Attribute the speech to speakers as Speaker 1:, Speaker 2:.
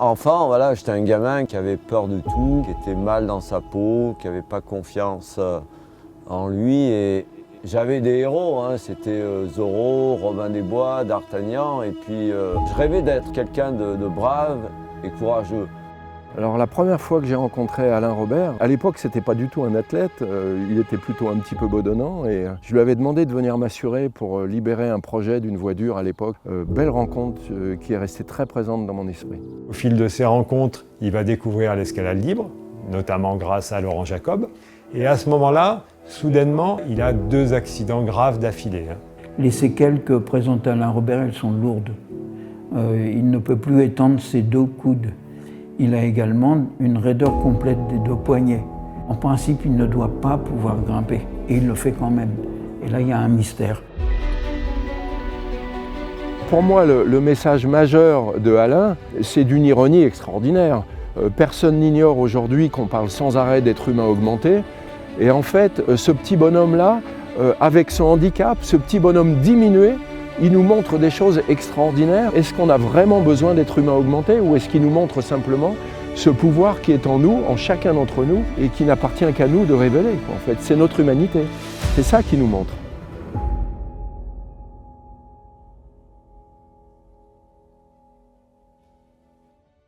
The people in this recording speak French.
Speaker 1: Enfant, voilà, j'étais un gamin qui avait peur de tout, qui était mal dans sa peau, qui n'avait pas confiance en lui. Et j'avais des héros, hein. C'était Zorro, Robin des Bois, D'Artagnan. Et puis je rêvais d'être quelqu'un de brave et courageux.
Speaker 2: Alors la première fois que j'ai rencontré Alain Robert, à l'époque c'était pas du tout un athlète, il était plutôt un petit peu bedonnant et je lui avais demandé de venir m'assurer pour libérer un projet d'une voie dure à l'époque. Belle rencontre qui est restée très présente dans mon esprit.
Speaker 3: Au fil de ces rencontres, il va découvrir l'escalade libre, notamment grâce à Laurent Jacob. Et à ce moment-là, soudainement, il a 2 accidents graves d'affilée.
Speaker 4: Les séquelles que présente Alain Robert, elles sont lourdes. Il ne peut plus étendre ses 2 coudes. Il a également une raideur complète des 2 poignets. En principe, il ne doit pas pouvoir grimper, et il le fait quand même. Et là, il y a un mystère.
Speaker 2: Pour moi, le message majeur de Alain, c'est d'une ironie extraordinaire. Personne n'ignore aujourd'hui qu'on parle sans arrêt d'être humain augmenté. Et en fait, ce petit bonhomme-là, avec son handicap, ce petit bonhomme diminué, il nous montre des choses extraordinaires. Est-ce qu'on a vraiment besoin d'être humain augmenté ou est-ce qu'il nous montre simplement ce pouvoir qui est en nous, en chacun d'entre nous, et qui n'appartient qu'à nous de révéler, en fait. C'est notre humanité. C'est ça qu'il nous montre.